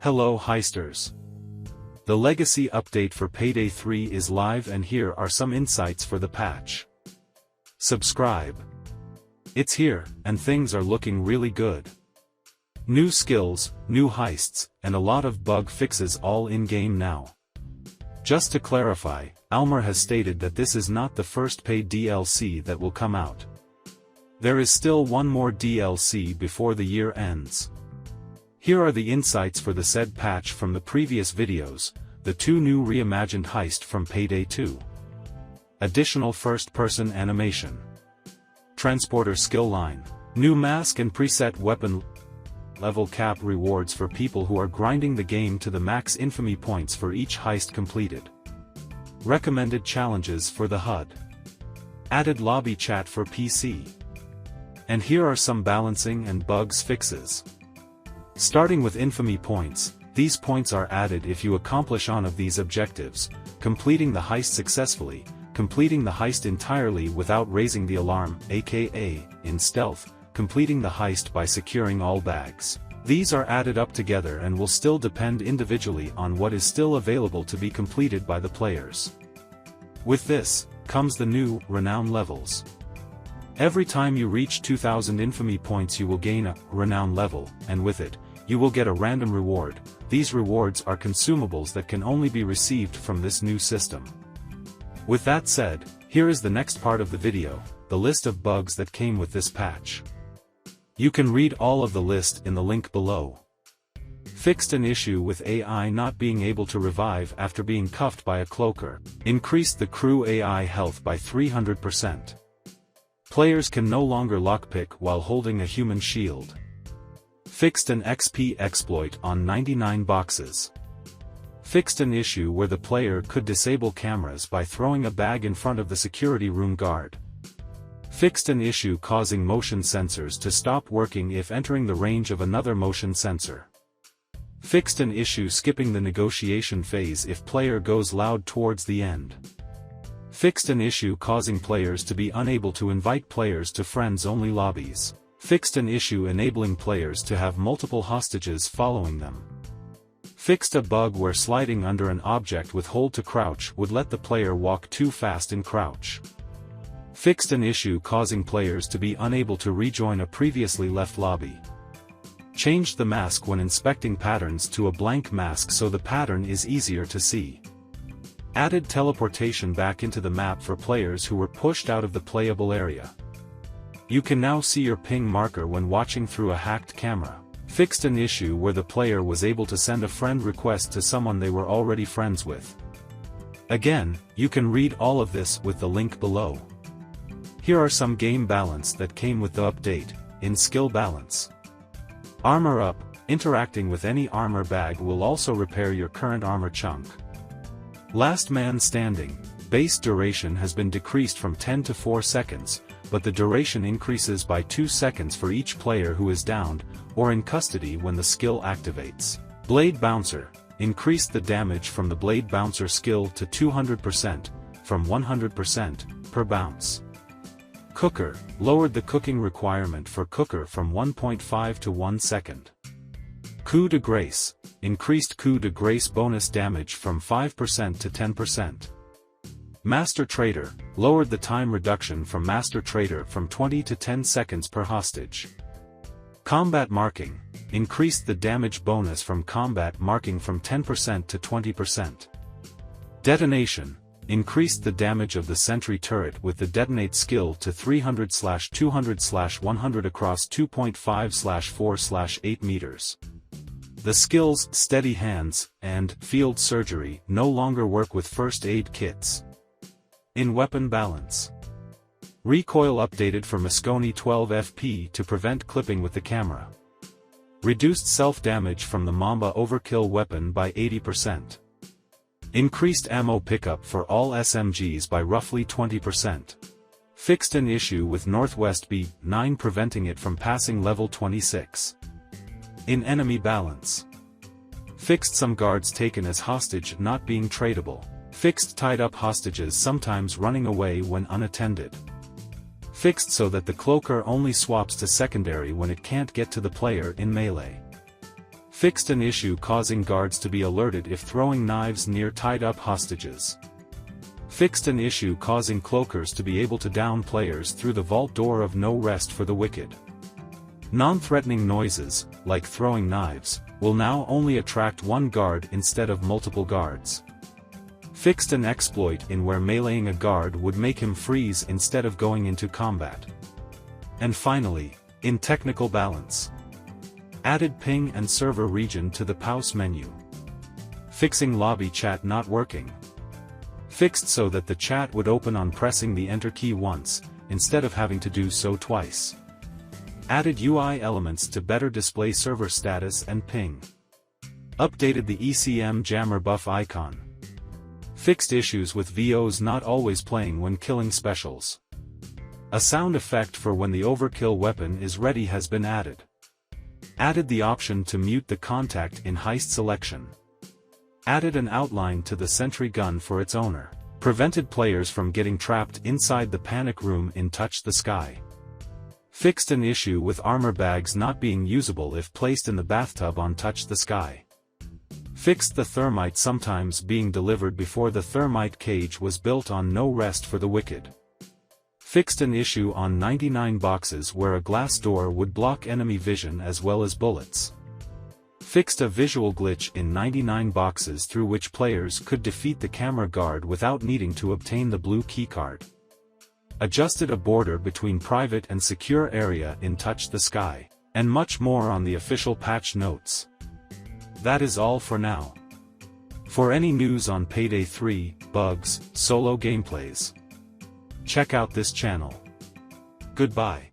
Hello heisters. The legacy update for Payday 3 is live and here are some insights for the patch. Subscribe. It's here, and things are looking really good. New skills, new heists, and a lot of bug fixes all in-game now. Just to clarify, Almer has stated that this is not the first paid DLC that will come out. There is still one more DLC before the year ends. Here are the insights for the said patch from the previous videos, the two new reimagined heist from Payday 2. Additional first-person animation. Transporter skill line. New mask and preset weapon level cap rewards for people who are grinding the game to the max infamy points for each heist completed. Recommended challenges for the HUD. Added lobby chat for PC. And here are some balancing and bugs fixes. Starting with infamy points, these points are added if you accomplish one of these objectives: completing the heist successfully, completing the heist entirely without raising the alarm, aka, in stealth, completing the heist by securing all bags. These are added up together and will still depend individually on what is still available to be completed by the players. With this, comes the new, renown levels. Every time you reach 2000 infamy points you will gain a renown level, and with it, you will get a random reward. These rewards are consumables that can only be received from this new system. With that said, here is the next part of the video, the list of bugs that came with this patch. You can read all of the list in the link below. Fixed an issue with AI not being able to revive after being cuffed by a cloaker. Increased the crew AI health by 300%. Players can no longer lockpick while holding a human shield. Fixed an XP exploit on 99 boxes. Fixed an issue where the player could disable cameras by throwing a bag in front of the security room guard. Fixed an issue causing motion sensors to stop working if entering the range of another motion sensor. Fixed an issue skipping the negotiation phase if player goes loud towards the end. Fixed an issue causing players to be unable to invite players to friends-only lobbies. Fixed an issue enabling players to have multiple hostages following them. Fixed a bug where sliding under an object with hold to crouch would let the player walk too fast in crouch. Fixed an issue causing players to be unable to rejoin a previously left lobby. Changed the mask when inspecting patterns to a blank mask so the pattern is easier to see. Added teleportation back into the map for players who were pushed out of the playable area. You can now see your ping marker when watching through a hacked camera. Fixed an issue where the player was able to send a friend request to someone they were already friends with. Again, you can read all of this with the link below. Here are some game balance that came with the update. In skill balance. Armor up, interacting with any armor bag will also repair your current armor chunk. Last man standing, base duration has been decreased from 10 to 4 seconds, but the duration increases by 2 seconds for each player who is downed, or in custody when the skill activates. Blade Bouncer, increased the damage from the Blade Bouncer skill to 200%, from 100%, per bounce. Cooker, lowered the cooking requirement for cooker from 1.5 to 1 second. Coup de Grace, increased Coup de Grace bonus damage from 5% to 10%. Master Trader, lowered the time reduction from Master Trader from 20 to 10 seconds per hostage. Combat Marking, increased the damage bonus from combat marking from 10% to 20%. Detonation, increased the damage of the sentry turret with the detonate skill to 300/200/100 across 2.5/4/8 meters. The skills Steady Hands and Field Surgery no longer work with first aid kits. In weapon balance. Recoil updated for Mosconi 12 FP to prevent clipping with the camera. Reduced self-damage from the Mamba overkill weapon by 80%. Increased ammo pickup for all SMGs by roughly 20%. Fixed an issue with Northwest B9 preventing it from passing level 26. In enemy balance. Fixed some guards taken as hostage not being tradable. Fixed tied-up hostages sometimes running away when unattended. Fixed so that the cloaker only swaps to secondary when it can't get to the player in melee. Fixed an issue causing guards to be alerted if throwing knives near tied-up hostages. Fixed an issue causing cloakers to be able to down players through the vault door of No Rest for the Wicked. Non-threatening noises, like throwing knives, will now only attract one guard instead of multiple guards. Fixed an exploit in where meleeing a guard would make him freeze instead of going into combat. And finally, in technical balance, added ping and server region to the pause menu. Fixing lobby chat not working. Fixed so that the chat would open on pressing the enter key once, instead of having to do so twice. Added UI elements to better display server status and ping. Updated the ECM jammer buff icon. Fixed issues with VOs not always playing when killing specials. A sound effect for when the overkill weapon is ready has been added. Added the option to mute the contact in heist selection. Added an outline to the sentry gun for its owner. Prevented players from getting trapped inside the panic room in Touch the Sky. Fixed an issue with armor bags not being usable if placed in the bathtub on Touch the Sky. Fixed the thermite sometimes being delivered before the thermite cage was built on No Rest for the Wicked. Fixed an issue on 99 boxes where a glass door would block enemy vision as well as bullets. Fixed a visual glitch in 99 boxes through which players could defeat the camera guard without needing to obtain the blue keycard. Adjusted a border between private and secure area in Touch the Sky, and much more on the official patch notes. That is all for now. For any news on Payday 3, bugs, solo gameplays, check out this channel. Goodbye.